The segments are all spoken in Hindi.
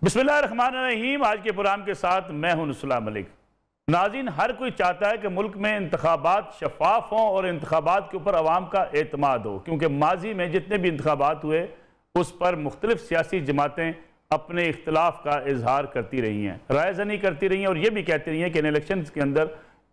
बिस्मिल्लाहिर्रहमानिर्रहीम। आज के प्रोग्राम के साथ मैं हूं नुसला मलिक। नाज़रीन, हर कोई चाहता है कि मुल्क में इंतखाबात शफाफ हों और इंतखाबात के ऊपर आवाम का एतमाद हो, क्योंकि माजी में जितने भी इंतखाबात हुए उस पर मुख्तलिफ सियासी जमातें अपने इख्तलाफ का इजहार करती रही हैं, रायज़नी करती रही हैं और ये भी कहती रही हैं कि इन इलेक्शन के अंदर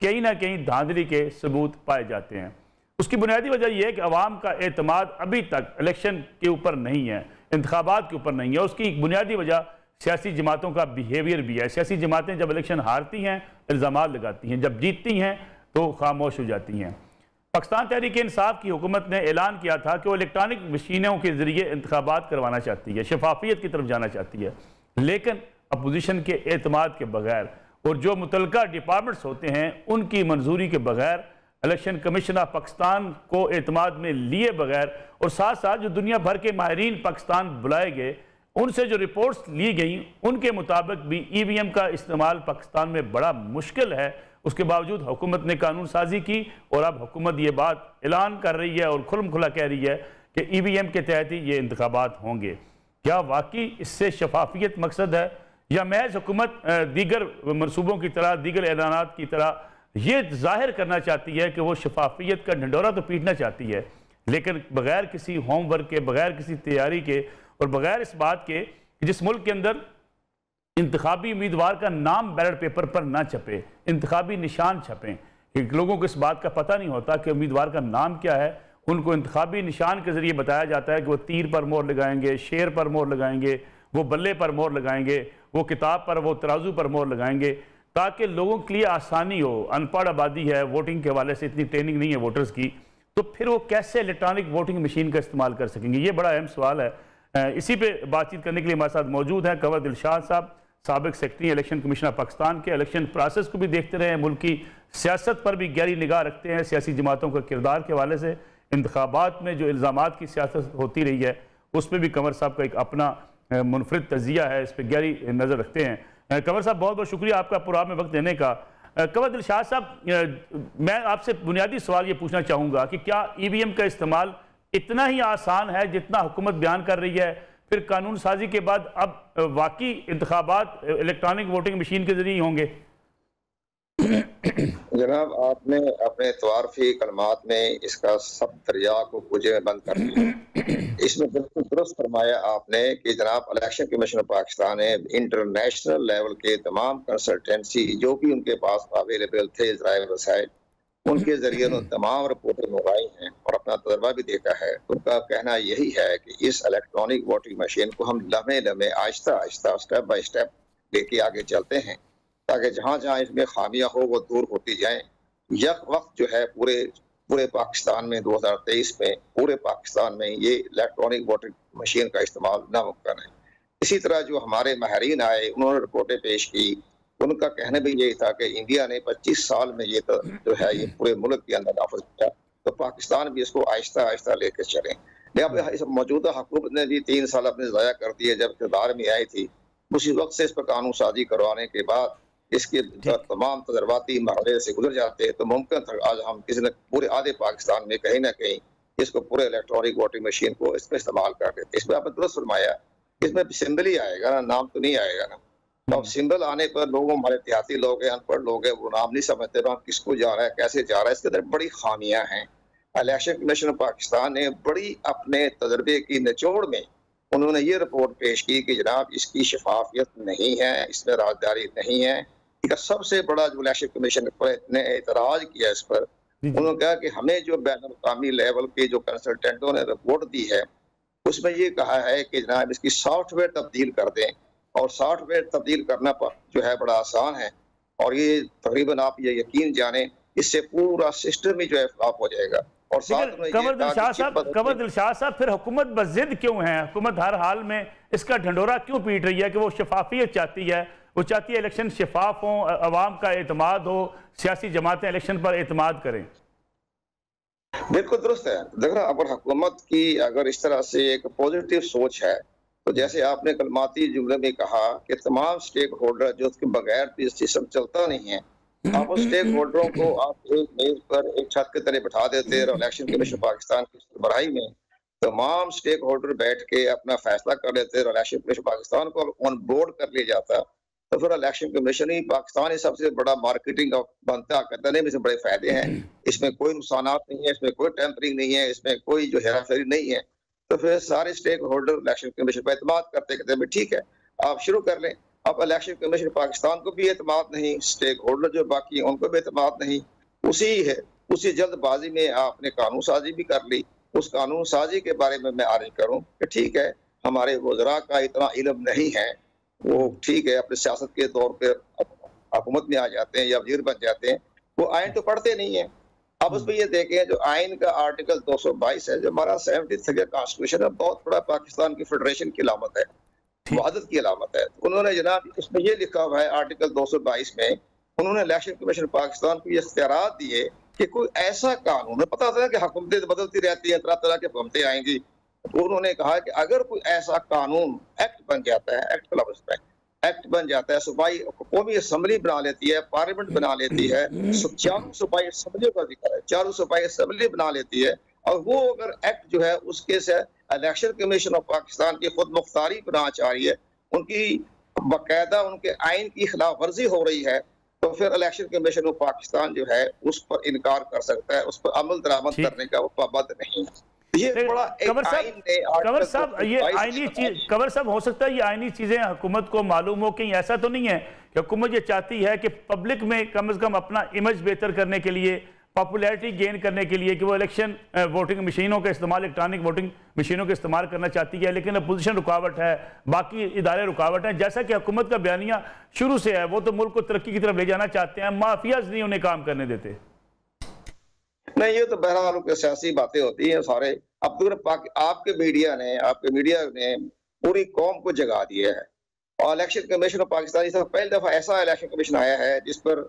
कहीं ना कहीं धांधली के सबूत पाए जाते हैं। उसकी बुनियादी वजह यह है कि अवाम का एतमाद अभी तक इलेक्शन के ऊपर नहीं है, इंतखाबात के ऊपर नहीं है। उसकी एक बुनियादी वजह सियासी जमातों का बिहेवियर भी है। सियासी जमातें जब इलेक्शन हारती हैं इल्ज़ामात लगाती हैं, जब जीतती हैं तो खामोश हो जाती हैं। पाकिस्तान तहरीक इंसाफ की हुकूमत ने ऐलान किया था कि वो इलेक्ट्रॉनिक मशीनों के ज़रिए इंतखाबात करवाना चाहती है, शफाफियत की तरफ जाना चाहती है, लेकिन अपोजिशन के एतमाद के बगैर और जो मुतलका डिपार्टमेंट्स होते हैं उनकी मंजूरी के बगैर, इलेक्शन कमीशन ऑफ पाकिस्तान को एतमाद में लिए बगैर और साथ साथ जो दुनिया भर के माहिरीन पाकिस्तान बुलाए गए उनसे जो रिपोर्ट्स ली गई उनके मुताबिक भी EVM का इस्तेमाल पाकिस्तान में बड़ा मुश्किल है। उसके बावजूद हुकूमत ने कानून साजी की और अब हुकूमत ये बात ऐलान कर रही है और खुल्म खुला कह रही है कि EVM के तहत ही ये इंतखाबात होंगे। क्या वाकई इससे शफाफियत मकसद है या महज हुकूमत दीगर मनसूबों की तरह, दीगर ऐलानात की तरह ये जाहिर करना चाहती है कि वो शफाफियत का ढंढोरा तो पीटना चाहती है, लेकिन बगैर किसी होमवर्क के, बगैर किसी तैयारी के और बगैर इस बात के कि जिस मुल्क के अंदर इंतखाबी उम्मीदवार का नाम बैलेट पेपर पर ना छपे, इंतखाबी निशान छपें, लोगों को इस बात का पता नहीं होता कि उम्मीदवार का नाम क्या है। उनको इंतखाबी निशान के ज़रिए बताया जाता है कि वो तीर पर मोहर लगाएंगे, शेर पर मोहर लगाएंगे, वो बल्ले पर मोहर लगाएंगे, वो किताब पर, वो तराजू पर मोहर लगाएंगे, ताकि लोगों के लिए आसानी हो। अनपढ़ आबादी है, वोटिंग के हवाले से इतनी ट्रेनिंग नहीं है वोटर्स की, तो फिर वो कैसे इलेक्ट्रॉनिक वोटिंग मशीन का इस्तेमाल कर सकेंगे? ये बड़ा अहम सवाल है। इसी पे बातचीत करने के लिए हमारे साथ मौजूद हैं कंवर दिलशाद साहब, साबिक secretary election commission of Pakistan के। इलेक्शन प्रोसेस को भी देखते रहे हैं, मुल्क की सियासत पर भी गहरी निगाह रखते हैं, सियासी जमातों का किरदार के हवाले से इंतखाबात में जो इल्ज़ामात की सियासत होती रही है उस पर भी कंवर साहब का एक अपना मुनफरिद तजिया है, इस पर गहरी नज़र रखते हैं। कंवर साहब, बहुत बहुत शुक्रिया आपका प्रोग्राम में वक्त देने का। कंवर दिलशाद साहब, मैं आपसे बुनियादी सवाल ये पूछना चाहूँगा कि क्या EVM का इस्तेमाल इतना ही आसान है जितना हुकूमत बयान कर रही है? फिर कानून साजी के बाद अब वाकई इंतखाबात इलेक्ट्रॉनिक वोटिंग मशीन के जरिए होंगे? जनाब, आपने अपने तवारफी कलमात में इसका सब दरिया को पूजे में बंद कर दिया। इसमें बिल्कुल दुरुस्त फरमाया आपने कि जनाब इलेक्शन कमीशन ऑफ पाकिस्तान ने इंटरनेशनल लेवल के तमाम कंसल्टेंसी जो भी उनके पास अवेलेबल थे ज़राए वसाइल, उनके जरिए उन्होंने तमाम रिपोर्टें मंगाई हैं और अपना तजर्बा भी देखा है। उनका कहना यही है कि इस इलेक्ट्रॉनिक वोटिंग मशीन को हम लम्हे लम्हे, Aahista Aahista, step by step लेके आगे चलते हैं ताकि जहाँ जहाँ इसमें खामियां हो वो दूर होती जाएं। यह वक्त जो है पूरे पाकिस्तान में 2023 में पूरे पाकिस्तान में ये इलेक्ट्रॉनिक वोटिंग मशीन का इस्तेमाल नामुमकिन है। इसी तरह जो हमारे माहिरीन आए उन्होंने रिपोर्टें पेश की, उनका कहना भी यही था कि इंडिया ने 25 साल में ये जो है ये पूरे मुल्क के अंदर नाफिज किया, तो पाकिस्तान भी इसको आहिस्ता आहिस्ता लेकर चलें। इस मौजूदा हुकूमत ने भी 3 साल अपने ज़ाया कर दिए जब इक़्तिदार में आई थी। उसी वक्त से इस पर कानून साजी करवाने के बाद इसके तमाम तजर्बाती मरहले से गुजर जाते तो मुमकिन था आज हम किसी ने पूरे आधे पाकिस्तान में कहीं ना कहीं इसको पूरे इलेक्ट्रॉनिक वोटिंग मशीन को इसका इस्तेमाल कर देते। इसमें आपने दुरुस्त फरमाया, इसमें सिंबल ही आएगा ना, नाम तो नहीं आएगा ना। अब सिंबल आने पर लोगों, हमारे देहाती लोग हैं, अनपढ़ लोग हैं, वो नाम नहीं समझते वहाँ किसको जा रहा है, कैसे जा रहा है। इसके अंदर बड़ी खामियां हैं। इलेक्शन कमीशन ऑफ पाकिस्तान ने बड़ी अपने तजर्बे की निचोड़ में उन्होंने ये रिपोर्ट पेश की कि जनाब इसकी शफाफियत नहीं है, इसमें राजदारी नहीं है। सबसे बड़ा जो इलेक्शन कमीशन ने एतराज किया इस पर, उन्होंने कहा कि हमें जो बैनुल-अक़वामी लेवल के जो कंसल्टेंटों ने रिपोर्ट दी है उसमें ये कहा है कि जनाब इसकी सॉफ्टवेयर तब्दील कर दें, और सॉफ्टवेयर तब्दील करना जो है बड़ा आसान है, और ये तकरीबन आप ये यकीन जाने इससे पूरा सिस्टम ही जो है फ्लॉप हो जाएगा। और कंवर दिलशाद साहब, फिर हुकूमत बज़िद क्यों है? हुकूमत हर हाल में इसका ढंढोरा क्यों पीट रही है कि वो शफाफियत चाहती है, वो चाहती है इलेक्शन शफाफ हो, अवाम का एतमाद हो, सियासी जमातें इलेक्शन पर एतमाद करें? बिल्कुल दुरुस्त है। देखो, अगर हुकूमत की अगर इस तरह से एक पॉजिटिव सोच है तो जैसे आपने कलमाती जुमले में कहा कि तमाम स्टेक होल्डर जो उसके बगैर भी सिस्टम चलता नहीं है, आप उस स्टेक होल्डरों को आप एक मेज पर एक छत के तले बैठा देते और इलेक्शन कमीशन पाकिस्तान की सरबराही में तमाम स्टेक होल्डर बैठ के अपना फैसला कर लेते और इलेक्शन कमीशन पाकिस्तान को ऑन बोर्ड कर लिया जाता, तो फिर इलेक्शन कमीशन ही पाकिस्तान ही सबसे बड़ा मार्केटिंग बनता, कहता नहीं इसमें बड़े फायदे हैं, इसमें कोई नुकसानात नहीं है, इसमें कोई टेम्परिंग नहीं है, इसमें कोई जो हेराफेरी नहीं है। तो फिर सारे स्टेक होल्डर इलेक्शन कमीशन पर एतमाद करते कहते हैं ठीक है आप शुरू कर लें। अब इलेक्शन कमीशन पाकिस्तान को भी एतमाद नहीं, स्टेक होल्डर जो बाकी उनको भी एतमाद नहीं, उसी जल्दबाजी में आपने कानून साजी भी कर ली। उस कानून साजी के बारे में मैं अर्ज करूं कि ठीक है हमारे वज़रा का इतना इल्म नहीं है, वो ठीक है अपने सियासत के तौर पे हुकूमत में आ जाते हैं या वजीर बन जाते हैं, वो आइन तो पढ़ते नहीं है। अब उसमें ये देखें जो आइन का आर्टिकल 222 है जो हमारा 73 कॉन्स्टिट्यूशन है, बहुत बड़ा पाकिस्तान की फेडरेशन की अलामत है, वहादत की अलामत है। उन्होंने जनाब इसमें ये लिखा हुआ है आर्टिकल 222 में, उन्होंने इलेक्शन कमीशन पाकिस्तान को ये इख्तियारात दिए कि कोई ऐसा कानून, पता था कि हुकूमतें बदलती रहती हैं, तरह तरह की हुकूमतें आएंगी, तो उन्होंने कहा कि अगर कोई ऐसा कानून एक्ट बन जाता है, एक्ट बन जाता है, सूबाई कौमी असम्बली बना लेती है, पार्लियामेंट बना लेती है, चारों सूबाई असम्बली का जिक्र है, चारों सूबाई असम्बली बना लेती है, और वो अगर एक्ट जो है उसके से इलेक्शन कमीशन ऑफ पाकिस्तान की खुद मुख्तारी बनाना चाह रही है, उनकी बाकायदा उनके आइन की खिलाफ वर्जी हो रही है, तो फिर इलेक्शन कमीशन ऑफ पाकिस्तान जो है उस पर इनकार कर सकता है, उस पर अमल दरामद करने का वो पाबंद नहीं है। ये बड़ा कवर साहब ये आईनी चीज, कवर साहब हो सकता है ये आईनी चीजें हुकूमत को मालूम हो, कहीं ऐसा तो नहीं है कि हुकूमत ये चाहती है कि पब्लिक में कम से कम अपना इमेज बेहतर करने के लिए, पॉपुलैरिटी गेन करने के लिए कि वो इलेक्शन वोटिंग मशीनों का इस्तेमाल, इलेक्ट्रॉनिक वोटिंग मशीनों का इस्तेमाल करना चाहती है, लेकिन अपोजिशन रुकावट है, बाकी इदारे रुकावट हैं, जैसा कि हुकूमत का बयानिया शुरू से है, वो तो मुल्क को तरक्की की तरफ ले जाना चाहते हैं, माफियाज नहीं उन्हें काम करने देते। नहीं, ये तो बहरहाल सियासी बातें होती हैं सारे। अब तो आपके मीडिया ने पूरी कौम को जगा दिया है, और इलेक्शन कमीशन ऑफ पाकिस्तान पहली दफा ऐसा इलेक्शन कमीशन आया है जिस पर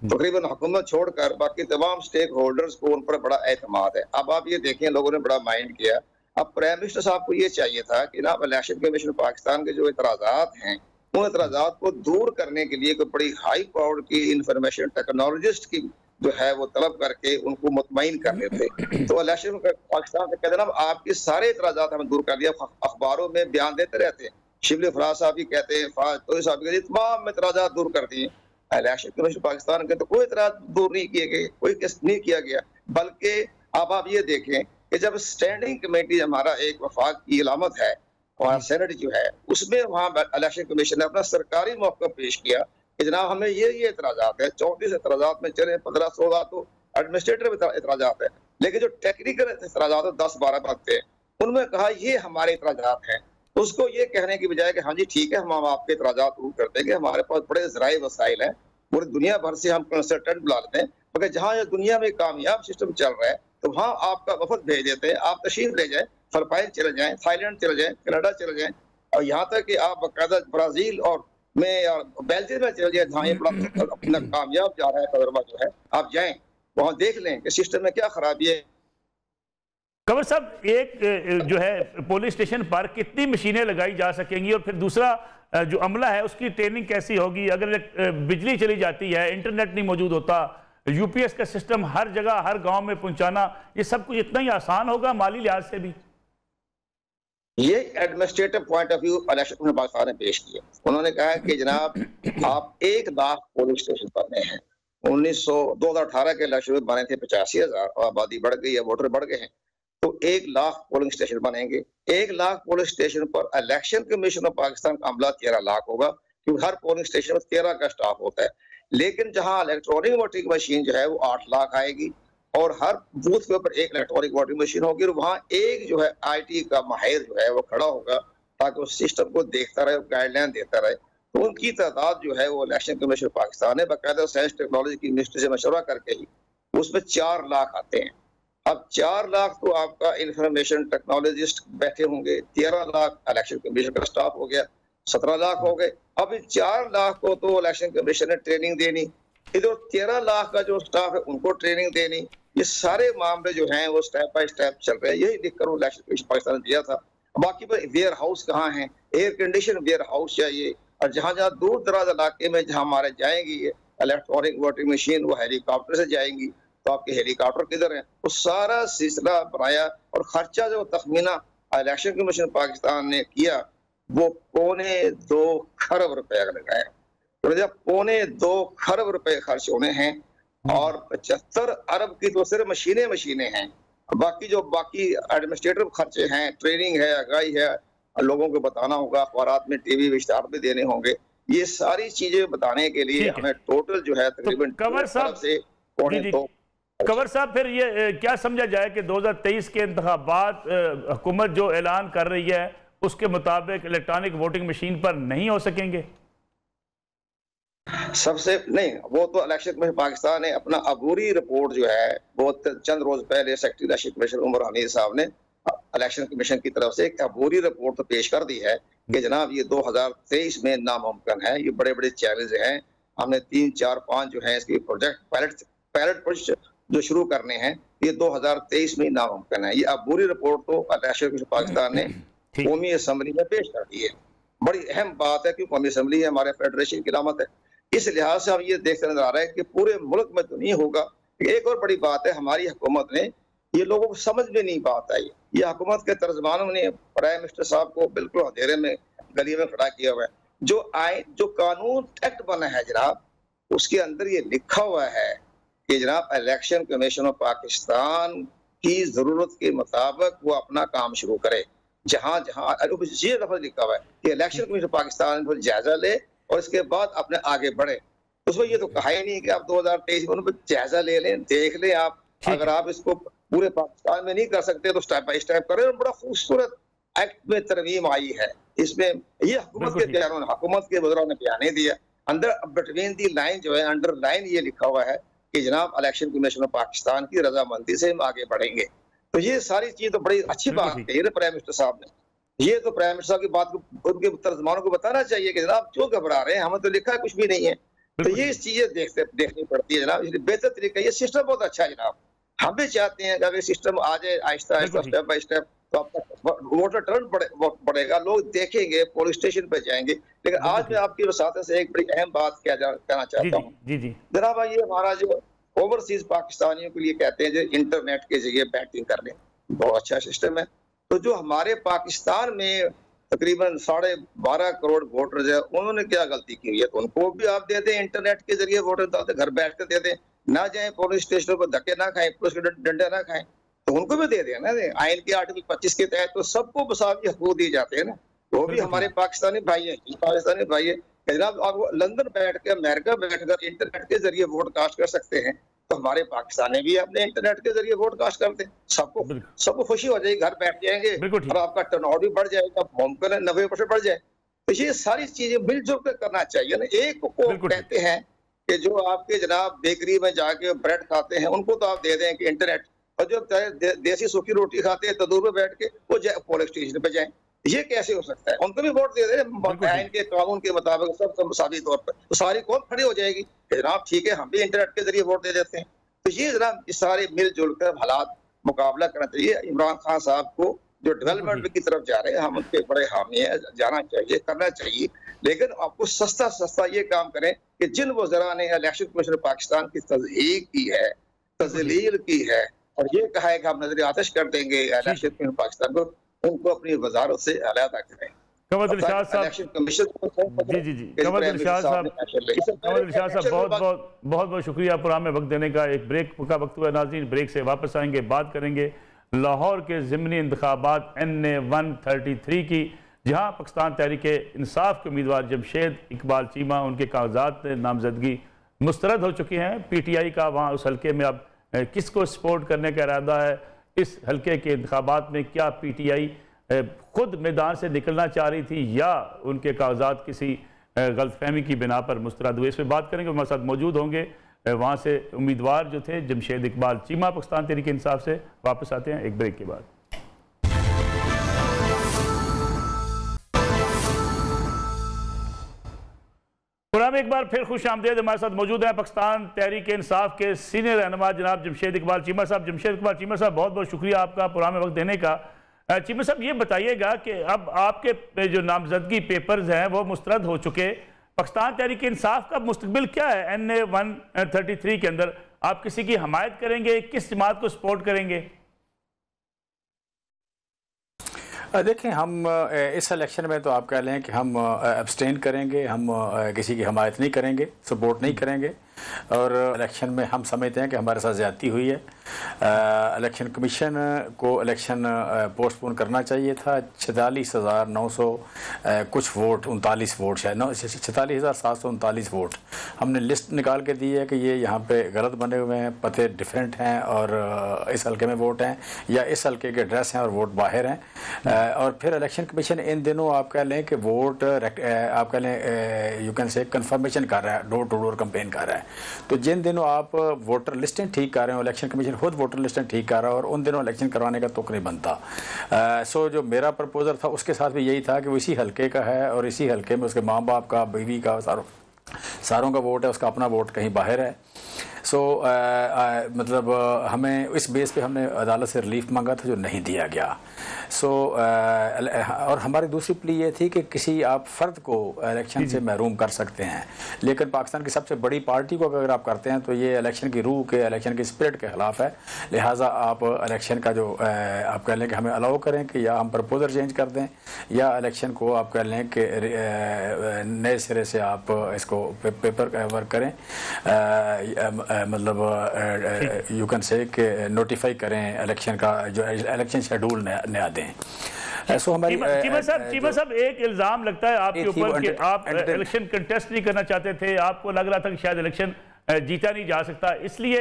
तकरीबन हुकूमत छोड़कर बाकी तमाम स्टेक होल्डर्स को उन पर बड़ा एतमाद है। अब आप ये देखें लोगों ने बड़ा माइंड किया। अब प्राइम मिनिस्टर साहब को ये चाहिए था कि ना इलेक्शन कमीशन पाकिस्तान के जो इतराजात हैं उन इतराजात को दूर करने के लिए कोई बड़ी हाई पावर की इंफॉर्मेशन टेक्नोलॉजिस्ट की जो है वो तलब करके उनको मुतमईन कर लेते। तो इलेक्शन पाकिस्तान से कहते ना आपके सारे इतराजात हमें दूर कर दिया, अखबारों में बयान देते रहते हैं, शिबली फराज साहब भी कहते हैं, तो साहब कहते तमाम इतराजात दूर कर दिए। इलेक्शन कमीशन पाकिस्तान के तो कोई इतराज दूर नहीं किए गए, कोई केस नहीं किया गया, बल्कि अब आप ये देखें कि जब स्टैंडिंग कमेटी हमारा एक वफाक की अलामत है, वहाँ सेनेट जो है उसमें वहाँ इलेक्शन कमीशन ने अपना सरकारी मौका पेश किया कि जनाब हमें ये इतराजात है, 34 इतराजात में चले 15-16 तो एडमिनिस्ट्रेटिव इतराजात है, लेकिन जो टेक्निकल इतराजात 10-12 बनते हैं उनमें कहा ये हमारे इतराजात हैं। उसको ये कहने की बजाय कि हाँ जी ठीक है हम आपके इतराजात दूर कर देंगे, हमारे पास बड़े ज़राए वसाइल हैं, पूरी दुनिया भर से हम कंसल्टेंट बुला लेते हैं, मगर जहाँ दुनिया में कामयाब सिस्टम चल रहा है तो वहाँ आपका वफद भेज देते हैं, आप तशरीफ ले जाएं, फिलिपाइन चले जाएं, थाईलैंड चले जाएं, कनाडा चले जाएं, और यहाँ तक कि आप बाकायदा ब्राजील और बेल्जियम में चले जाएं, जहाँ ये बड़ा अपना कामयाब जा रहा है तजर्बा जो है, आप जाएं वहाँ देख लें कि सिस्टम में क्या खराबी है। कंवर साहब एक जो है पोलिंग स्टेशन पर कितनी मशीनें लगाई जा सकेंगी, और फिर दूसरा जो अमला है उसकी ट्रेनिंग कैसी होगी? अगर बिजली चली जाती है, इंटरनेट नहीं मौजूद होता, यूपीएस का सिस्टम हर जगह हर गांव में पहुंचाना, ये सब कुछ इतना ही आसान होगा माली लिहाज से भी? ये administrative point of view election Pakistan ने पेश किया। उन्होंने कहा कि जनाब आप 1 लाख पोलिंग स्टेशन बनने हैं। 2018 के इलेक्शन में बने थे 85,000 और आबादी बढ़ गई है, वोटर बढ़ गए हैं, तो 1 लाख पोलिंग स्टेशन बनेंगे। 1 लाख पोलिंग स्टेशन पर इलेक्शन कमीशन ऑफ पाकिस्तान का अमला 13 लाख होगा, क्योंकि हर पोलिंग स्टेशन में 13 का स्टाफ होता है। लेकिन जहां इलेक्ट्रॉनिक वोटिंग मशीन जो है वो 8 लाख आएगी, और हर बूथ के ऊपर 1 इलेक्ट्रॉनिक वोटिंग मशीन होगी, और वहाँ एक जो है IT का माहिर जो है वो खड़ा होगा ताकि उस सिस्टम को देखता रहे, गाइडलाइन देता रहे। तो उनकी तादाद जो है वो इलेक्शन कमीशन पाकिस्तान ने बाकायदा साइंस टेक्नोलॉजी की मिनिस्ट्री से मशवरा करके ही उसमें 4 लाख आते हैं। अब 4 लाख तो आपका इंफॉर्मेशन टेक्नोलॉजिस्ट बैठे होंगे, 13 लाख इलेक्शन कमीशन का स्टाफ हो गया, 17 लाख हो गए। अब 4 लाख को तो इलेक्शन कमीशन ने ट्रेनिंग देनी, इधर 13 लाख का जो स्टाफ है उनको ट्रेनिंग देनी, ये सारे मामले जो हैं वो स्टेप बाय स्टेप चल रहे हैं। यही लिखकर इलेक्शन कमीशन पाकिस्तान ने दिया था। बाकी पर वेयर हाउस कहाँ है, एयर कंडीशन वेयर हाउस चाहिए, और जहाँ जहाँ दूर दराज इलाके में जहाँ हमारे जाएंगी इलेक्ट्रॉनिक वोटिंग मशीन वो हेलीकॉप्टर से जाएंगी, तो आपके हेलीकॉप्टर किधर है, वो सारा सिलसिला बनाया और खर्चा जो तखमीना इलेक्शन कमीशन पाकिस्तान ने किया वो 2.25 खरब रुपए लगाया। तो जब 2.25 खरब रुपए खर्च होने हैं और 75 अरब की तो सिर्फ मशीनें हैं, बाकी जो बाकी एडमिनिस्ट्रेटिव खर्चे हैं, ट्रेनिंग है, आगाही है, लोगों को बताना होगा, अखबारात में टीवी विस्तार भी देने होंगे, ये सारी चीजें बताने के लिए हमें टोटल जो है तकरीबन कंवर साहब फिर ये क्या समझा जाए कि 2023 के इंतखाबात हुकूमत जो ऐलान कर रही है उसके मुताबिक इलेक्ट्रॉनिक वोटिंग मशीन पर नहीं हो सकेंगे? सबसे नहीं, वो तो इलेक्शन कमीशन पाकिस्तान ने अपना अबूरी रिपोर्ट जो है वो चंद रोज पहले secretary election commission Umar Hanif साहब ने इलेक्शन कमीशन की तरफ से एक अबूरी रिपोर्ट तो पेश कर दी है कि जनाब ये 2023 में नामुमकिन है, ये बड़े बड़े चैलेंज हैं, हमने 3, 4, 5 जो है इसके प्रोजेक्ट पायलट जो शुरू करने हैं, ये 2023 में नामुमकिन है। ये अबूरी रिपोर्ट तो इलेक्शन कमीशन पाकिस्तान ने कौमी असम्बली में पेश कर दी है। बड़ी अहम बात है कि कौमी असम्बली है, हमारे फेडरेशन की अलामत है। इस लिहाज से हम ये देखते नजर आ रहा है कि पूरे मुल्क में तो नहीं होगा। एक और बड़ी बात है, हमारी हुकूमत ने ये लोगों को समझ में नहीं बात आई, ये हुकूमत के तर्जमानों ने प्राइम मिनिस्टर साहब को बिल्कुल अंधेरे में गली में खड़ा किया हुआ है। जो कानून एक्ट बना है जनाब, उसके अंदर ये लिखा हुआ है कि जनाब इलेक्शन कमीशन ऑफ पाकिस्तान की जरूरत के मुताबिक वो अपना काम शुरू करे। जहां जहां ये लफ्ज लिखा हुआ है कि इलेक्शन कमीशन पाकिस्तान को जायजा ले और इसके बाद अपने आगे बढ़े। उसमें ये तो कहा ही नहीं कि आप 2023 में जायजा ले लें, देख लें आप, अगर आप इसको पूरे पाकिस्तान में नहीं कर सकते तो स्टेप बाय स्टेप करें। और बड़ा खूबसूरत एक्ट में तरमीम आई है, इसमें ये हुकूमत के वज़रा ने बयान दिया, अंदर बिटवीन दी लाइन जो है, अंडर लाइन ये लिखा हुआ है कि जनाब इलेक्शन कमीशन ऑफ पाकिस्तान की रजामंदी से हम आगे बढ़ेंगे। तो ये सारी चीज तो बड़ी अच्छी बात कही है प्राइम मिनिस्टर साहब ने। ये तो प्राइम मिनिस्टर की बात को उनके तर्जमानों को बताना चाहिए कि जनाब क्यों घबरा रहे हैं, हमें तो लिखा है कुछ भी नहीं है। तो ये चीजें देखनी पड़ती है जनाब, इसलिए बेहतर तरीका, ये सिस्टम बहुत अच्छा है जनाब। हम भी चाहते हैं कि अगर सिस्टम आ जाए Aahista Aahista step by step तो आपका वोटर टर्न बढ़ेगा, लोग देखेंगे, पुलिस स्टेशन पे जाएंगे। लेकिन आज मैं आपकी वसात से एक बड़ी अहम बात कहना चाहता हूँ जनाब, ये हमारा जो ओवरसीज पाकिस्तानियों के लिए कहते हैं जो इंटरनेट के जरिए बैटिंग करने, बहुत अच्छा सिस्टम है। तो जो हमारे पाकिस्तान में तकरीबन 12.5 करोड़ वोटर्स है, उन्होंने क्या गलती की है, तो उनको भी आप दे दें, इंटरनेट के जरिए वोटर डालते, घर बैठ कर दे दें, ना जाए पुलिस स्टेशनों पर, धक्के ना खाएं, पुलिस के डंडे ना खाएं, तो उनको भी दे दें ना। आइन के आर्टिकल 25 के तहत तो सबको बसावी हकूक दिए जाते हैं ना, वो भी हमारे पाकिस्तानी भाई है, पाकिस्तानी भाई है। जनाब आप लंदन बैठ कर, अमेरिका बैठ कर इंटरनेट के जरिए वोट कास्ट कर सकते हैं, तो हमारे पाकिस्तानी भी अपने इंटरनेट के जरिए वोट कास्ट करते हैं। सबको खुशी हो जाएगी, घर बैठ जाएंगे और आपका टर्नआउट भी बढ़ जाएगा, मुमकिन है 90% बढ़ जाए। तो ये सारी चीजें मिलजुल कर करना चाहिए ना। एक को कहते हैं कि जो आपके जनाब बेकरी में जाके ब्रेड खाते हैं उनको तो आप दे दें कि इंटरनेट, और जो देसी सूखी रोटी खाते हैं तंदूर में बैठ के वो पुलिस स्टेशन पे जाए, ये कैसे हो सकता है? उनको भी वोट दे दे आइन के कानून के मुताबिक, सब मसावी तौर पर, तो सारी कौम खड़ी हो जाएगी जनाब, ठीक है हम भी इंटरनेट के जरिए वोट दे देते हैं। तो ये जनाब इस सारे मिलजुल कर हालात मुकाबला करना चाहिए। इमरान खान साहब को जो डेवलपमेंट की तरफ जा रहे हैं, हम उनके बड़े हामी हैं, जाना चाहिए, करना चाहिए, लेकिन आपको सस्ता ये काम करें कि जिन वज़रा ने इलेक्शन कमीशन पाकिस्तान की तज़हीक की है, तज़लील की है और ये कहा है कि हम नजर आतिश कर देंगे इलेक्शन कमीशन पाकिस्तान को, उनको अपनी वजारत से अलहदा करें। कंवर दिलशाद साहब, कंवर दिलशाद साहब बहुत शुक्रिया प्रोग्राम में वक्त देने का। एक ब्रेक का वक्त हुआ नाज़रीन, ब्रेक से वापस आएंगे, बात करेंगे लाहौर के ज़िमनी इंतखाबात NA 133 की, जहाँ पाकिस्तान तहरीक इंसाफ के उम्मीदवार जमशेद इकबाल चीमा, उनके कागजात नामजदगी मुस्तरद हो चुकी हैं। PTI का वहाँ उस हल्के में अब किसको सपोर्ट करने का इरादा है, इस हल्के के इंतखाबात में क्या PTI खुद मैदान से निकलना चाह रही थी या उनके कागजात किसी गलतफहमी की बिना पर मुस्तरद हुए, इस पर बात करेंगे। हमारे साथ मौजूद होंगे वहाँ से उम्मीदवार जो थे जमशेद इकबाल चीमा, पाकिस्तान तहरीक इंसाफ से। वापस आते हैं एक ब्रेक के बाद। प्रोग्राम एक बार फिर खुश आमदेद, हमारे साथ मौजूद है पाकिस्तान तहरीक इंसाफ के सीनियर रहनुमा जनाब जमशेद इकबाल चीमा साहब। जमशेद इकबाल चीमा साहब, बहुत बहुत शुक्रिया आपका प्रोग्राम में वक्त देने का। चीमा साहब ये बताइएगा कि अब आपके जो नामजदगी पेपर्स हैं वो मुस्तरद हो चुके, पाकिस्तान तहरीक इंसाफ का मुस्तकबिल क्या है NA 133 के अंदर? आप किसी की हमायत करेंगे, किस जमात को सपोर्ट करेंगे? देखें, हम इस इलेक्शन में तो आप कह लें कि हम एब्सटेन करेंगे, हम किसी की हमायत नहीं करेंगे, सपोर्ट नहीं करेंगे। और इलेक्शन में हम समझते हैं कि हमारे साथ ज़्यादती हुई है। इलेक्शन कमीशन को इलेक्शन पोस्टपोन करना चाहिए था। 46,900 कुछ वोट, 39 वोट शायद, 46,739 वोट हमने लिस्ट निकाल के दी है कि ये यहाँ पे गलत बने हुए हैं, पते डिफरेंट हैं और इस हल्के में वोट हैं या इस हल्के के एड्रेस हैं और वोट बाहर हैं। और फिर इलेक्शन कमीशन इन दिनों आप कह लें कि वोट आप कह लें यू कैन से कंफर्मेशन कर रहा है, डोर टू डोर कंपेन कर रहा है। तो जिन दिनों आप वोटर लिस्टें ठीक कर रहे हो, इलेक्शन कमीशन खुद वोटर लिस्टें ठीक कर रहा है और उन दिनों इलेक्शन करवाने का तुक नहीं बनता। सो जो मेरा प्रपोजल था उसके साथ भी यही था कि वो इसी हल्के का है और इसी हल्के में उसके माँ बाप का, बीवी का, सारों का वोट है, उसका अपना वोट कहीं बाहर है। सो मतलब हमें इस बेस पे हमने अदालत से रिलीफ मांगा था जो नहीं दिया गया। सो और हमारी दूसरी प्ली ये थी कि किसी आप फ़र्द को इलेक्शन से महरूम कर सकते हैं, लेकिन पाकिस्तान की सबसे बड़ी पार्टी को अगर आप करते हैं तो ये इलेक्शन की रूह के, इलेक्शन की स्पिरिट के ख़िलाफ़ है। लिहाजा आप इलेक्शन का जो आप कह लें कि हमें अलाउ करें कि या हम प्रपोजल चेंज कर दें या इलेक्शन को आप कह लें कि नए सिरे से आप इसको पेपर वर्क करें, मतलब यू कैन से कि नोटिफाई करें इलेक्शन का, जो इलेक्शन शेड्यूल नया दें। सो हमारी चीमा साहब एक इल्ज़ाम लगता है आपके ऊपर कि आप इलेक्शन कंटेस्ट नहीं करना चाहते थे, आपको लग रहा था कि शायद इलेक्शन जीता नहीं जा सकता, इसलिए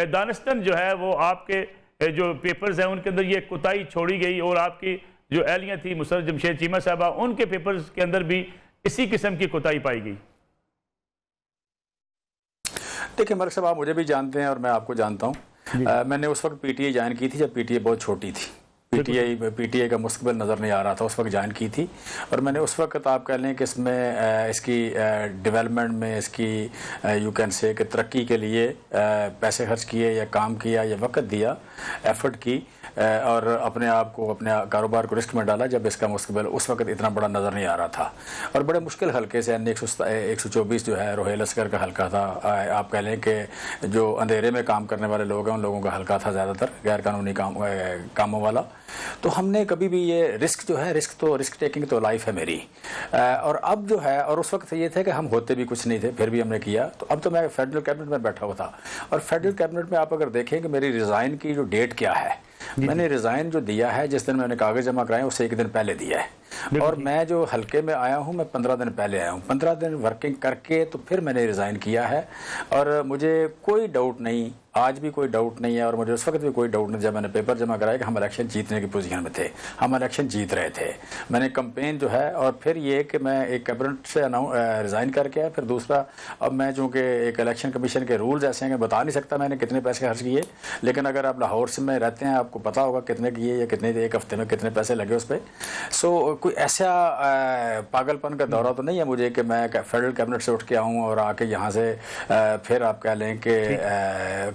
दानिस्तन जो है वो आपके जो पेपर्स हैं उनके अंदर ये कोताही छोड़ी गई और आपकी जो एहलियाँ थी मुसर्रत जमशेद चीमा साहबा, उनके पेपर्स के अंदर भी इसी किस्म की कोताही पाई गई। देखिए मलिक साहब, आप मुझे भी जानते हैं और मैं आपको जानता हूँ। मैंने उस वक्त पीटीआई ज्वाइन की थी जब पीटीआई बहुत छोटी थी। पीटीआई का मुस्तकबिल नज़र नहीं आ रहा था, उस वक्त ज्वाइन की थी और मैंने उस वक्त आप कह लें कि इसमें इसकी डेवलपमेंट में, इसकी यू कैन से कि तरक्की के लिए पैसे खर्च किए या काम किया या वक्त दिया, एफर्ट की और अपने आप को, अपने कारोबार को रिस्क में डाला जब इसका मुस्तकबिल उस वक्त इतना बड़ा नज़र नहीं आ रहा था। और बड़े मुश्किल हल्के से 124 जो है रोहेल असगर का हल्का था, आप कह लें कि जो अंधेरे में काम करने वाले लोग हैं उन लोगों का हल्का था ज़्यादातर, गैर कानूनी कामों वाला। तो हमने कभी भी ये रिस्क जो है, रिस्क टेकिंग तो लाइफ है मेरी। और अब जो है, और उस वक्त ये थे कि हम होते भी कुछ नहीं थे, फिर भी हमने किया। तो अब तो मैं फेडरल कैबिनेट में बैठा हुआ था और फेडरल कैबिनेट में आप अगर देखें कि मेरी रिज़ाइन की जो डेट क्या है, मैंने रिज़ाइन जो दिया है, जिस दिन मैंने कागज़ जमा कराए उससे एक दिन पहले दिया है और मैं जो हल्के में आया हूँ मैं 15 दिन पहले आया हूँ। 15 दिन वर्किंग करके तो फिर मैंने रिज़ाइन किया है और मुझे कोई डाउट नहीं, आज भी कोई डाउट नहीं है और मुझे उस वक्त भी कोई डाउट नहीं जब मैंने पेपर जमा कराया कि हम इलेक्शन जीतने की पोजीशन में थे, हम इलेक्शन जीत रहे थे। मैंने कंपेन जो है, और फिर ये कि मैं एक कैबिनेट से रिज़ाइन करके आया। फिर दूसरा, अब मैं चूँकि एक इलेक्शन कमीशन के रूल्स ऐसे हैं कि बता नहीं सकता मैंने कितने पैसे खर्च किए, लेकिन अगर आप लाहौर से में रहते हैं आपको पता होगा कितने किए या कितने, एक हफ्ते में कितने पैसे लगे उस पर। सो कोई ऐसा पागलपन का दौरा तो नहीं है मुझे कि मैं फेडरल कैबिनेट से उठ के आऊँ और आके यहाँ से फिर आप कह लें कि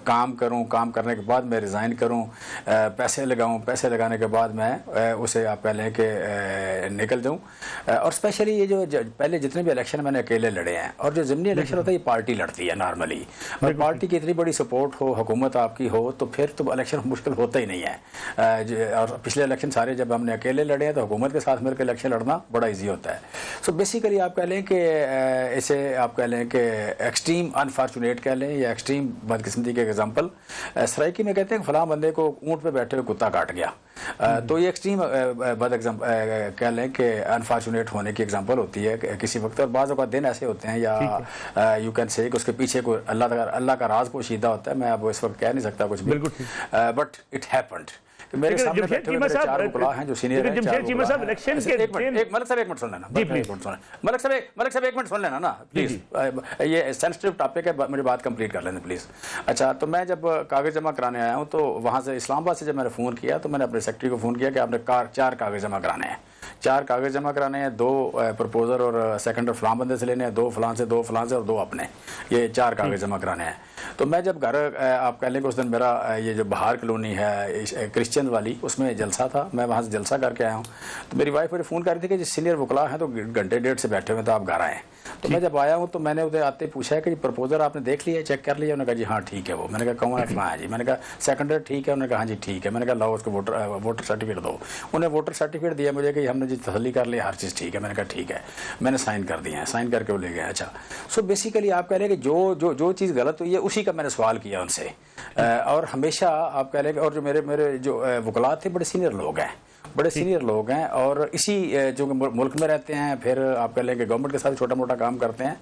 काम करूं, काम करने के बाद मैं रिज़ाइन करूं, पैसे लगाऊं, पैसे लगाने के बाद मैं उसे आप कह लें कि निकल जाऊं। और स्पेशली ये जो पहले जितने भी इलेक्शन मैंने अकेले लड़े हैं, और जो ज़िमनी इलेक्शन होता है ये पार्टी लड़ती है नॉर्मली, और पार्टी की इतनी बड़ी सपोर्ट हो, हुकूमत आपकी हो, तो फिर तो इलेक्शन मुश्किल होता ही नहीं है। और पिछले इलेक्शन सारे जब हमने अकेले लड़े हैं तो हुकूमत के साथ मिलकर इलेक्शन लड़ना बड़ा ईजी होता है। सो बेसिकली आप कह लें कि इसे आप कह लें कि एक्सट्रीम अनफॉर्चुनेट कह लें या एक्सट्रीम बदकिस्मती के एग्जाम्पल, सराइकी में कहते हैं कि फलां बंदे को ऊँट पे बैठे हुए कुत्ता काट गया, तो ये एक्सट्रीम कह लें कि अनफॉर्चुनेट होने की एग्जांपल होती है किसी वक्त। और बाज़ औक़ात दिन ऐसे होते हैं या यू कैन से कि उसके पीछे कोई अल्लाह का राज पोशीदा होता है। मैं अब इस वक्त कह नहीं सकता कुछ भी, बट इट हैपेंड। मेरे सामने बैठे हुए मेरे चार मुकला हैं जो सीनियर हैं। मलिक साहब एक मिनट सुन लेना, मलिक साहब एक मिनट सुन लेना ना प्लीज़, ये सेंसिटिव टॉपिक है, मुझे बात कंप्लीट कर लेना प्लीज़। अच्छा, तो मैं जब कागज़ जमा कराने आया हूँ तो वहाँ से इस्लामाबाद से जब मैंने फ़ोन किया तो मैंने अपने सेक्रेटरी को फ़ोन किया कि आपने 4 कागज़ जमा कराने हैं, 4 कागज़ जमा कराने हैं, 2 प्रपोजल और सेकंडर फलां बंदे से लेने हैं, 2 फलां से, 2 फलां से और 2 अपने, ये 4 कागज़ जमा कराने हैं। तो मैं जब घर आप कह लें कि उस दिन मेरा ये जो बहार कॉलोनी है क्रिश्चियन वाली, उसमें जलसा था, मैं वहाँ से जलसा करके आया हूँ। तो मेरी वाइफ मुझे फ़ोन कर रही थी कि जो सीनियर वकला हैं तो घंटे 1.5 से बैठे हुए तो आप घर आएँ। तो मैं जब आया हूँ तो मैंने उधर आते पूछा कि प्रपोजल आपने देख लिया, चेक कर लिया? उन्होंने कहा जी हाँ ठीक है वो। मैंने कहा कौन है? हाँ जी। मैंने कहा सेकंडर ठीक है? उन्होंने कहा हाँ जी ठीक है। मैंने कहा लाओ उसको वोटर सर्टिफिकेट दो। उन्हें वोटर सर्टिफिकेट दिया मुझे कि हमने जी तसल्ली कर लिया, हर चीज़ ठीक है। मैंने कहा ठीक है, मैंने साइन कर दिया है, साइन करके वो ले गए। अच्छा, सो बेसिकली आप कह रहे हैं कि जो चीज़ गलत हुई है उसी का मैंने सवाल किया उनसे, और हमेशा आप कह रहे हैं। और जो मेरे जो वकलात थे बड़े सीनियर लोग हैं, बड़े सीनियर लोग हैं, और इसी जो मुल्क में रहते हैं, फिर आप कह लें कि गवर्नमेंट के साथ छोटा मोटा काम करते हैं।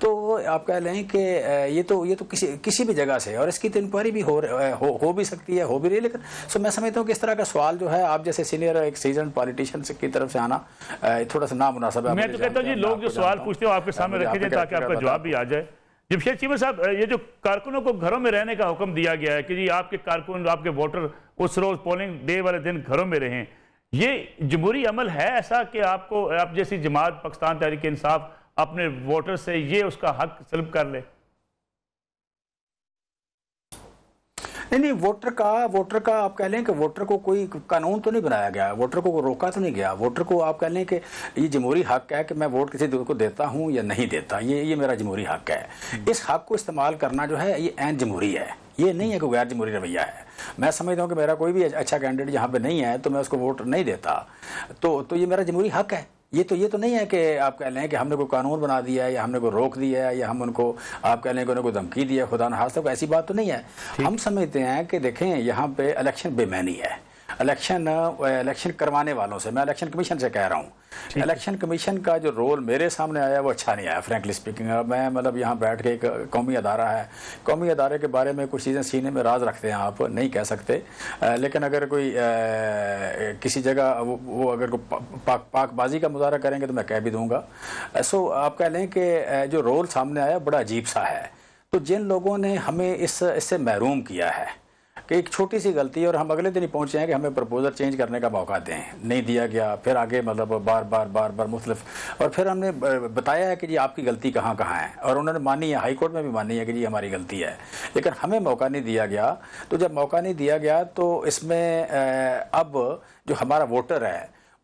तो आप कह लें कि ये तो किसी भी जगह से, और इसकी तो इंक्वायरी भी हो भी सकती है, हो भी रही है। लेकिन सो मैं समझता हूँ कि इस तरह का सवाल जो है आप जैसे सीनियर एक सीजन पॉलिटिशियन की तरफ से आना थोड़ा सा नामुनासिब है। मैं तो कहता हूँ जी, लोग जो सवाल पूछते हो आपके सामने रखे जाए ताकि आपका जवाब भी आ जाए। जमशेद चीमा साहब, ये जो कारकुनों को घरों में रहने का हुक्म दिया गया है कि जी आपके कारकुन, आपके वोटर उस रोज पोलिंग डे वाले दिन घरों में रहें, ये जमहूरी अमल है ऐसा कि आप जैसी जमात पाकिस्तान तहरीक इंसाफ अपने वोटर से ये उसका हक सल्ब कर ले? नहीं, वोटर का आप कह लें कि वोटर को कोई कानून तो नहीं बनाया गया, वोटर को रोका तो नहीं गया। वोटर को आप कह लें कि ये जमहूरी हक है कि मैं वोट किसी को देता हूं या नहीं देता, ये मेरा जमहूरी हक है। इस हक को इस्तेमाल करना जो है ये ऐन जमहूरी है, ये नहीं है कि गैर जमहूरी रवैया है। मैं समझता हूँ कि मेरा कोई भी अच्छा कैंडिडेट यहाँ पे नहीं है तो मैं उसको वोट नहीं देता, तो ये मेरा जमहूरी हक है। ये तो नहीं है कि आप कह लें कि हमने कोई कानून बना दिया है या हमने कोई रोक दिया है या हम उनको आप कह लें कि उन्हें कोई धमकी दिया, खुदा न खास्ता, ऐसी बात तो नहीं है। हम समझते हैं कि देखें यहाँ पे इलेक्शन बेमैनी है, इलेक्शन करवाने वालों से, मैं इलेक्शन कमीशन से कह रहा हूँ, इलेक्शन कमीशन का जो रोल मेरे सामने आया वो अच्छा नहीं आया फ्रैंकली स्पीकिंग। मैं मतलब यहाँ बैठ के एक कौमी अदारा है, कौमी अदारे के बारे में कुछ चीज़ें सीने में राज रखते हैं, आप नहीं कह सकते, लेकिन अगर कोई किसी जगह वो अगर पाकबाजी का मुजाहरा करेंगे तो मैं कह भी दूँगा। सो आप कह लें कि जो रोल सामने आया बड़ा अजीब सा है। तो जिन लोगों ने हमें इससे महरूम किया है कि एक छोटी सी गलती, और हम अगले दिन ही पहुंचे हैं कि हमें प्रपोजल चेंज करने का मौका दें, नहीं दिया गया। फिर आगे मतलब बार बार मुख्तलिफ, और फिर हमने बताया है कि जी आपकी गलती कहाँ है, और उन्होंने मानी है, हाई कोर्ट में भी मानी है कि जी हमारी गलती है, लेकिन हमें मौका नहीं दिया गया। तो जब मौका नहीं दिया गया तो इसमें अब जो हमारा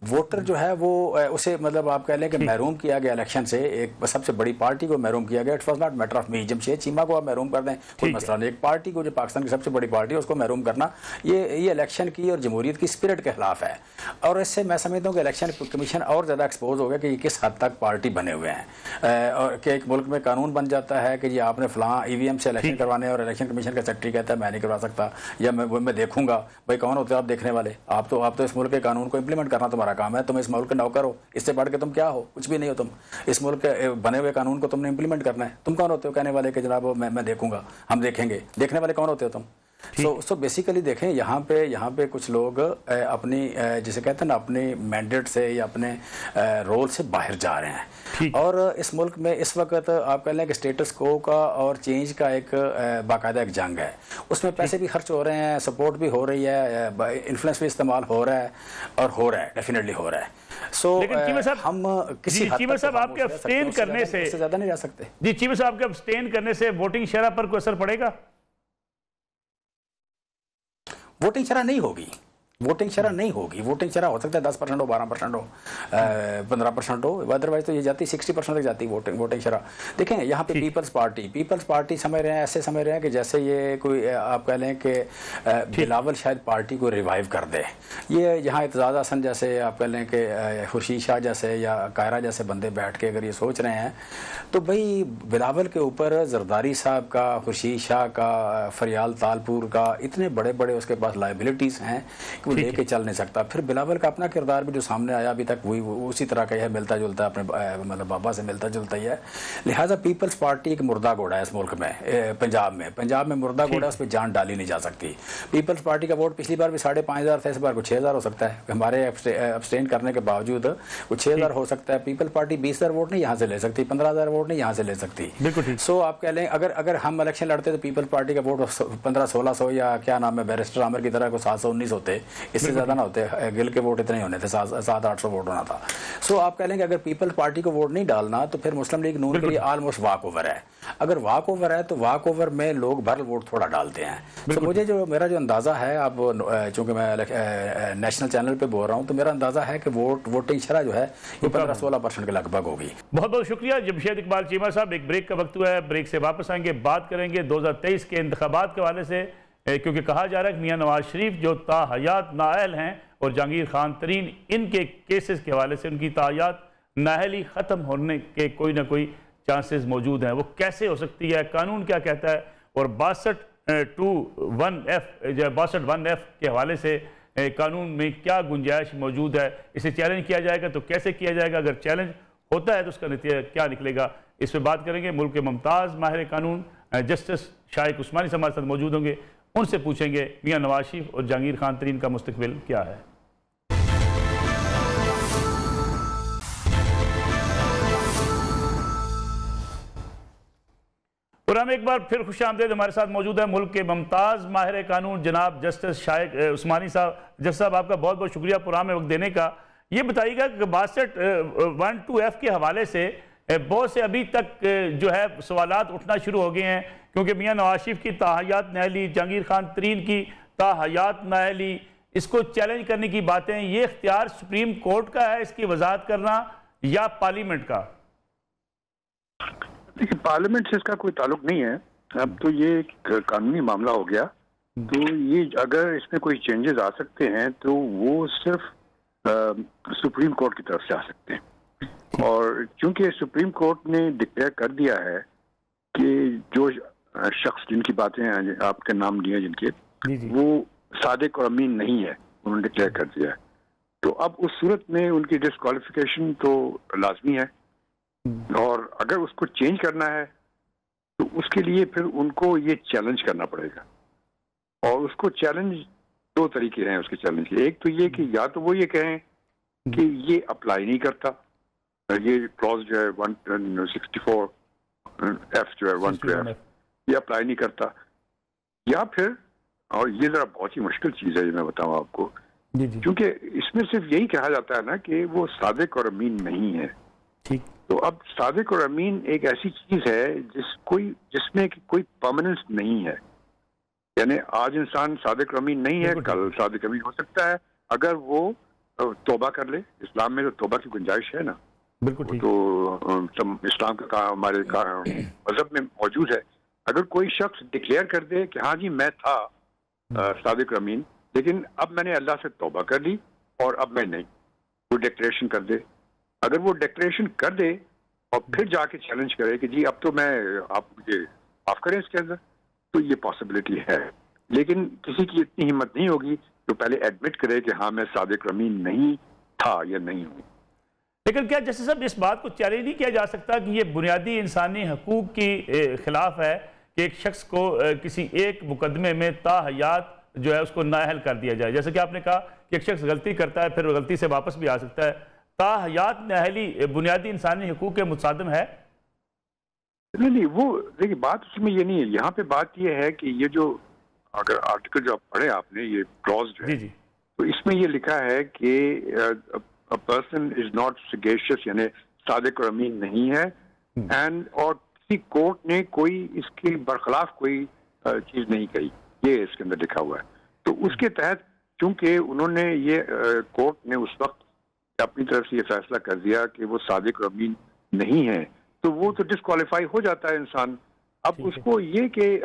वोटर जो है वो उसे मतलब आप कह लें कि महरूम किया गया इलेक्शन से। एक सबसे बड़ी पार्टी को महरूम किया गया। It was not matter of me, Jamshed Cheema को आप महरूम कर दें कोई मसला नहीं, एक पार्टी को जो पाकिस्तान की सबसे बड़ी पार्टी है उसको महरूम करना ये इलेक्शन की और जमहूरियत की स्पिरिट के खिलाफ है। और इससे मैं समझता हूँ कि इलेक्शन कमीशन और ज़्यादा एक्सपोज हो गया कि ये किस हद तक पार्टी बने हुए हैं, और कि एक मुल्क में कानून बन जाता है कि जी आपने फलां EVM से इलेक्शन करवाने, और इलेक्शन कमीशन का सेक्रेटरी कहता है मैं नहीं करवा सकता, या मैं देखूंगा। भाई कौन होते हैं आप देखने वाले? आप तो इस मुल्क के कानून को इंप्लीमेंट करना तुम्हारा काम है, तुम इस मुल्क के नौकर हो, इससे बढ़ के तुम क्या हो? कुछ भी नहीं हो तुम। इस मुल्क के बने हुए कानून को तुमने इंप्लीमेंट करना है। तुम कौन होते हो कहने वाले कि जनाब मैं देखूंगा, हम देखेंगे? देखने वाले कौन होते हो तुम? सो बेसिकली देखें यहाँ पे कुछ लोग अपनी जिसे कहते हैं ना अपनी मैंडेट से या अपने रोल से बाहर जा रहे हैं। और इस मुल्क में इस वक्त आप कह लें कि स्टेटस को का और चेंज का एक बाकायदा एक जंग है, उसमें पैसे भी खर्च हो रहे हैं, सपोर्ट भी हो रही है, इन्फ्लुएंस भी इस्तेमाल हो रहा है, और हो रहा है, डेफिनेटली हो रहा है। लेकिन चीमा साहब, हम किसी चीमा साहब आपके अब्सटेन करने से ज़्यादा नहीं जा सकते। जी चीमा साहब, आपके अब्सटेन करने से वोटिंग शरह पर कोई असर पड़ेगा? वोटिंग शरह नहीं होगी, वोटिंग शरह नहीं होगी। वोटिंग शरह हो सकता है 10% हो, 12% हो, 15% हो, अदरवाइज तो ये जाती 60% तक जाती वोटिंग शरह। देखें यहाँ पे पीपल्स पार्टी समझ रहे हैं, ऐसे समझ रहे हैं कि जैसे ये कोई आप कह लें कि बिलावल शायद पार्टी को रिवाइव कर दे। ये यहाँ एतजाज़ हसन जैसे आप कह लें कि खुर्शीद शाह जैसे या कायरा जैसे बंदे बैठ के अगर ये सोच रहे हैं तो भाई बिलावल के ऊपर जरदारी साहब का, खुर्शीद शाह का, फरियाल तालपुर का, इतने बड़े बड़े उसके पास लाइबिलिटीज़ हैं वो लेके चल नहीं सकता। फिर बिलावल का अपना किरदार भी जो सामने आया अभी तक वही उसी तरह का है, मिलता जुलता अपने मतलब बाबा से मिलता जुलता ही है। लिहाजा पीपल्स पार्टी एक मुर्दा घोड़ा है इस मुल्क में, पंजाब में मुर्दा घोड़ा, उस पर जान डाली नहीं जा सकती। पीपल्स पार्टी का वोट पिछली बार भी 5,500 था, इस बार को 6,000 हो सकता है। हमारे अब्सटेन करने के बावजूद वो 6,000 हो सकता है। पीपल्स पार्टी 20,000 वोट नहीं यहाँ से ले सकती, 15,000 वोट नहीं यहाँ से ले सकती। सो आप कह लें अगर हम इलेक्शन लड़ते तो पीपल्स पार्टी का वोट 1500-1600 या क्या नाम है बैरिस्टर आमिर की तरह को 719 होते, इससे ज़्यादा ना होते। गिल के वोट इतने होने थे, 700-800 वोट होना था। सो आप कह लेंगे अगर पीपल्स पार्टी को वोट नहीं डालना तो फिर मुस्लिम लीग नून के लिए ऑलमोस्ट वॉक ओवर है। अगर वॉक ओवर है तो वॉक ओवर में लोग भर वोट थोड़ा डालते हैं। तो मुझे जो मेरा जो अंदाज़ा है, अब चूँकि मैं नेशनल चैनल पर बोल रहा हूँ, तो मेरा अंदाज़ा है कि वोटिंग शरह जो है ये 15-16% के लगभग होगी। बहुत बहुत शुक्रिया जमशेद इकबाल चीमा साहब। एक ब्रेक का वक्त हुआ है, ब्रेक से वापस आएंगे, बात करेंगे 2023 के इंतखाबात के हवाले से, क्योंकि कहा जा रहा है कि मियां नवाज शरीफ जो ताहयात नाअहल हैं और जहांगीर खान तरीन, इनके केसेस के हवाले से उनकी ताहयात नाअहली ख़त्म होने के कोई ना कोई चांसेस मौजूद हैं। वो कैसे हो सकती है, कानून क्या कहता है, और 62(1)(f) के हवाले से कानून में क्या गुंजाइश मौजूद है, इसे चैलेंज किया जाएगा तो कैसे किया जाएगा, अगर चैलेंज होता है तो उसका नतीजा क्या निकलेगा, इस पर बात करेंगे। मुल्क के मुमताज़ माहिर कानून जस्टिस शाइक उस्मानी से हमारे साथ मौजूद होंगे, उनसे पूछेंगे मियां नवाज शरीफ और जहांगीर खान तरीन का मुस्तकबिल क्या है। प्रोग्राम एक बार फिर खुश आमदेद, हमारे साथ मौजूद है मुल्क के मुमताज़ माहिर कानून जनाब जस्टिस शाइक उस्मानी साहब। जस्टिस साहब, आपका बहुत बहुत शुक्रिया प्रोग्राम में वक्त देने का। ये बताइएगा कि 62(1)(2)(f) के हवाले से बहुत से अभी तक जो है सवालात उठना शुरू हो गए हैं, क्योंकि मियां नवाज शरीफ की ताहयात नाअहली, जहांगीर खान तरीन की ताहयात नाअहली, इसको चैलेंज करने की बातें, ये इख्तियार सुप्रीम कोर्ट का है इसकी वजाहत करना या पार्लियामेंट का? देखिए, पार्लियामेंट से इसका कोई ताल्लुक नहीं है। अब तो ये कानूनी मामला हो गया, तो ये अगर इसमें कोई चेंजेस आ सकते हैं तो वो सिर्फ सुप्रीम कोर्ट की तरफ से आ सकते हैं। और चूंकि सुप्रीम कोर्ट ने डिक्लेयर कर दिया है कि जो शख्स जिनकी बातें आपके नाम लिए जिनके, वो सादिक और अमीन नहीं है, उन्होंने डिक्लेयर कर दिया है, तो अब उस सूरत में उनकी डिस्क्वालिफिकेशन तो लाजमी है। और अगर उसको चेंज करना है तो उसके लिए फिर उनको ये चैलेंज करना पड़ेगा। और उसको चैलेंज, दो तरीके हैं उसके चैलेंज के। एक तो ये कि या तो वो ये कहें कि ये अप्लाई नहीं करता, ये क्लॉज जो है 164(f) जो है 1(2)(f) ये अप्लाई नहीं करता, या फिर, और ये जरा बहुत ही मुश्किल चीज है ये मैं बताऊं आपको, क्योंकि इसमें सिर्फ यही कहा जाता है ना कि वो सादिक और अमीन नहीं है। ठीक। तो अब सादिक और अमीन एक ऐसी चीज है जिसमें कोई परमानेंस नहीं है। यानी आज इंसान सादिक और अमीन नहीं है, कल सादिक अमीन हो सकता है अगर वो तौबा कर ले। इस्लाम में तो तौबा की गुंजाइश है ना, बिल्कुल ठीक। तो इस्लाम का हमारे मजहब में मौजूद है। अगर कोई शख्स डिक्लेयर कर दे कि हाँ जी मैं था सादिक अमीन, लेकिन अब मैंने अल्लाह से तौबा कर ली और अब मैं नहीं, वो डिक्लेरेशन कर दे। अगर वो डिक्लेरेशन कर दे और फिर जाके चैलेंज करे कि जी अब तो मैं, आप मुझे माफ करें इसके अंदर, तो ये पॉसिबिलिटी है। लेकिन किसी की इतनी हिम्मत नहीं होगी जो पहले एडमिट करे कि हाँ मैं सादिक अमीन नहीं था या नहीं हूँ। लेकिन क्या जैसे साहब इस बात को चैलेंज नहीं किया जा सकता कि ये बुनियादी इंसानी हकूक की खिलाफ है कि एक शख्स को किसी एक मुकदमे में ताहयात जो है उसको नाअहल कर दिया जाए? जैसे कि आपने कहा कि एक शख्स गलती करता है, फिर गलती से वापस भी आ सकता है, ताहयात नाअहली बुनियादी इंसानी हकूक के मुताबिक है? नहीं, वो देखिए बात उसमें ये नहीं है। यहाँ पे बात ये है कि ये जो, अगर आर्टिकल जो आप पढ़े आपने, ये क्लॉज जो है, तो इसमें ये लिखा है कि a person is not sagacious, यानी सादिक और अमीन नहीं है, एंड और किसी कोर्ट ने कोई इसके बरखिलाफ कोई चीज नहीं कही, ये इसके अंदर लिखा हुआ है। तो उसके तहत चूंकि उन्होंने ये कोर्ट ने उस वक्त अपनी तरफ से ये फैसला कर दिया कि वो सादिक और अमीन नहीं है, तो वो तो डिस्क्वालीफाई हो जाता है इंसान। अब उसको ये कि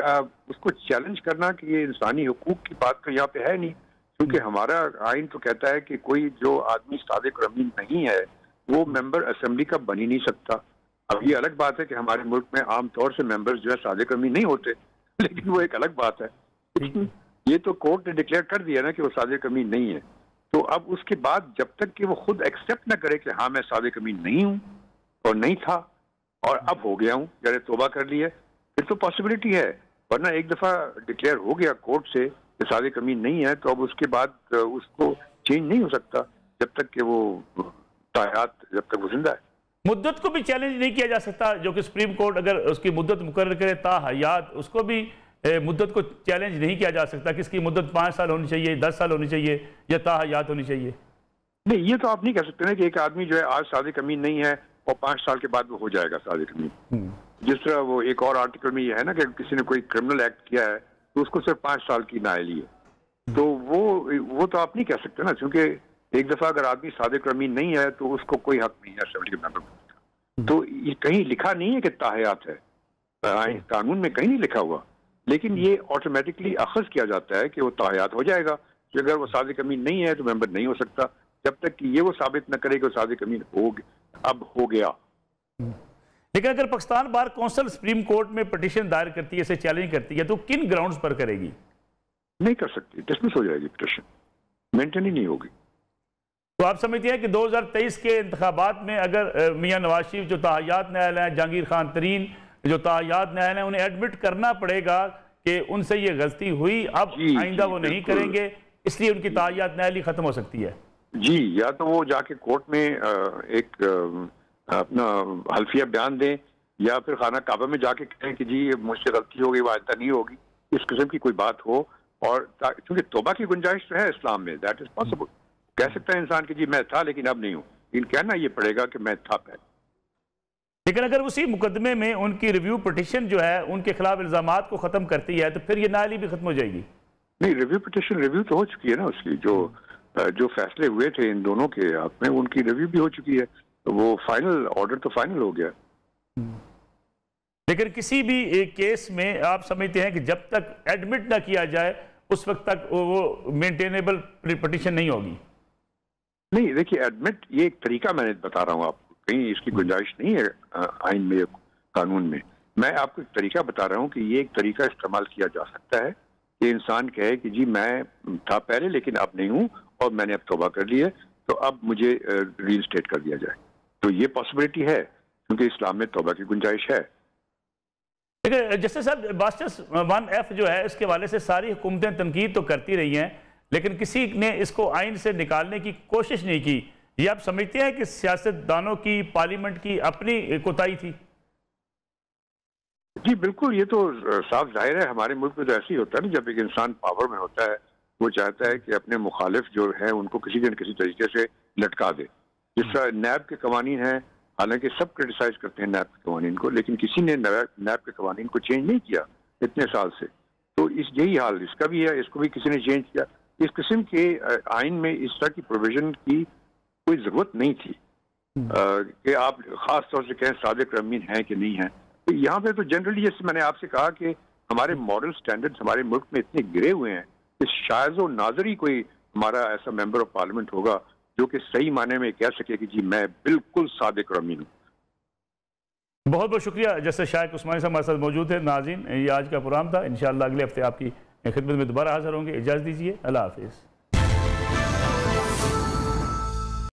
उसको चैलेंज करना कि ये इंसानी हुकूक की बात तो यहाँ पे है नहीं, क्योंकि हमारा आइन तो कहता है कि कोई जो आदमी सादिक और अमीन नहीं है वो मेंबर असेंबली का बन ही नहीं सकता। अब ये अलग बात है कि हमारे मुल्क में आमतौर से मेंबर्स जो है सादिक और अमीन नहीं होते, लेकिन वो एक अलग बात है। ये तो कोर्ट ने डिक्लेयर कर दिया ना कि वो सादिक अमीन नहीं है, तो अब उसके बाद जब तक कि वो खुद एक्सेप्ट ना करे कि हाँ मैं सादिक अमीन नहीं हूँ और नहीं था और अब हो गया हूँ, जरा तौबा कर ली है, फिर तो पॉसिबिलिटी है। वरना एक दफा डिक्लेयर हो गया कोर्ट से कि सादिक अमीन नहीं है, तो अब उसके बाद उसको चेंज नहीं हो सकता जब तक कि वो तायात, जब तक वो जिंदा है। मुद्दत को भी चैलेंज नहीं किया जा सकता, जो कि सुप्रीम कोर्ट अगर उसकी मुद्दत मुकर्रर करे ताहयात, उसको भी मुद्दत को चैलेंज नहीं किया जा सकता कि इसकी मुद्दत 5 साल होनी चाहिए, 10 साल होनी चाहिए या ताहयात होनी चाहिए? नहीं, ये तो आप नहीं कह सकते ना कि एक आदमी जो है आज सादिक अमीन नहीं है और 5 साल के बाद वो हो जाएगा सादिक अमीन। जिस तरह वो एक और आर्टिकल में ये है ना कि किसी ने कोई क्रिमिनल एक्ट किया है तो उसको सिर्फ 5 साल की नाअहली है, तो वो तो आप नहीं कह सकते ना, क्योंकि एक दफा अगर आदमी सादिक अमीन नहीं है तो उसको कोई हक नहीं है असेंबली के मेंबर का। तो ये कहीं लिखा नहीं है कि ताहयात है, कानून में कहीं नहीं लिखा हुआ, लेकिन ये ऑटोमेटिकली अखज़ किया जाता है कि वो ताहयात हो जाएगा कि अगर वो सादिक अमीन नहीं है तो मेंबर नहीं हो सकता, जब तक कि ये वो साबित न करे कि वो सादिक अमीन अब हो गया। लेकिन अगर Pakistan bar council supreme court में पिटीशन दायर करती है, इसे चैलेंज करती है, तो किन ग्राउंड्स पर करेगी? नहीं कर सकती, डिसमिस हो जाएगी पिटीशन, मेंटेन ही नहीं होगी। तो आप समझते हैं कि 2023 के इंतखाबात में अगर मियां नवाज शरीफ जो ताहयात न्यायालय हैं, जहांगीर खान तरीन जो ताहयात न्यायालय हैं, उन्हें एडमिट करना पड़ेगा कि उनसे ये गलती हुई, अब आइंदा वो नहीं करेंगे, इसलिए उनकी ताहयात न्यायालय खत्म हो सकती है? जी, या तो वो जाके कोर्ट में एक अपना हल्फिया बयान दें या फिर खाना काबा में जाके कहें कि जी मुझसे गलती हो गई, वो आइंदा नहीं होगी, इस किस्म की कोई बात हो। और क्योंकि तौबा की गुंजाइश तो है इस्लाम में, दैट इज पॉसिबल। कह सकता है इंसान कि जी मैं था लेकिन अब नहीं हूँ, लेकिन कहना ये पड़ेगा कि मैं था पहले। लेकिन अगर उसी मुकदमे में उनकी रिव्यू पिटीशन जो है उनके खिलाफ इल्जामात को खत्म करती है तो फिर ये नाअहली भी खत्म हो जाएगी? नहीं, रिव्यू पिटीशन रिव्यू तो हो चुकी है ना, उसकी जो फैसले हुए थे इन दोनों के हाथ में उनकी रिव्यू भी हो चुकी है, तो वो फाइनल ऑर्डर तो फाइनल हो गया। लेकिन किसी भी एक केस में आप समझते हैं कि जब तक एडमिट ना किया जाए उस वक्त तक वो मेंटेनेबल पिटीशन नहीं होगी? नहीं, देखिए एडमिट ये एक तरीका मैंने बता रहा हूँ आपको, कहीं इसकी गुंजाइश नहीं है आइन में, कानून में। मैं आपको एक तरीका बता रहा हूँ कि ये एक तरीका इस्तेमाल किया जा सकता है कि इंसान कहे कि जी मैं था पहले लेकिन अब नहीं हूँ और मैंने अब तौबा कर ली है, तो अब मुझे रीइंस्टेट कर दिया जाए। तो ये पॉसिबिलिटी है क्योंकि इस्लाम में तौबा की गुंजाइश है। देखिए जैसे सर बास्टस 1F जो है इसके हवाले से सारी हुकूमतें तनकीद तो करती रही हैं, लेकिन किसी ने इसको आइन से निकालने की कोशिश नहीं की। ये आप समझते हैं कि सियासतदानों की, पार्लियामेंट की अपनी कोताही थी? जी बिल्कुल, ये तो साफ जाहिर है। हमारे मुल्क में तो ऐसे ही होता है ना, जब एक इंसान पावर में होता है वो चाहता है कि अपने मुखालिफ जो है उनको किसी न किसी तरीके से लटका दे। जिस तरह नैब के कवानीन हैं, हालांकि सब क्रिटिसाइज करते हैं नैब के कवानीन को, लेकिन किसी ने नैब के कवानीन को चेंज नहीं किया इतने साल से। तो यही हाल इसका भी है, इसको भी किसी ने चेंज किया। इस किस्म के आइन में इस तरह की प्रोविजन की कोई जरूरत नहीं थी कि आप खास तौर से कहें सादिक अमीन है कि नहीं है। तो यहाँ पे तो जनरली जैसे मैंने आपसे कहा कि हमारे मॉरल स्टैंडर्ड्स हमारे मुल्क में इतने गिरे हुए हैं कि शायद वो नाजर ही कोई हमारा ऐसा मेंबर ऑफ पार्लियामेंट होगा जो कि सही माने में कह सके कि जी मैं बिल्कुल सादिक अमीन हूँ। बहुत बहुत शुक्रिया। जैसे शायक उस्मानी साहब हमारे साथ मौजूद है। नाज़रीन, ये आज का प्रोग्राम था। इंशाअल्लाह अगले हफ्ते आपकी खिदमत में दोबारा हाजिर होंगे। इजाज़त दीजिए, अल्लाह हाफिज़।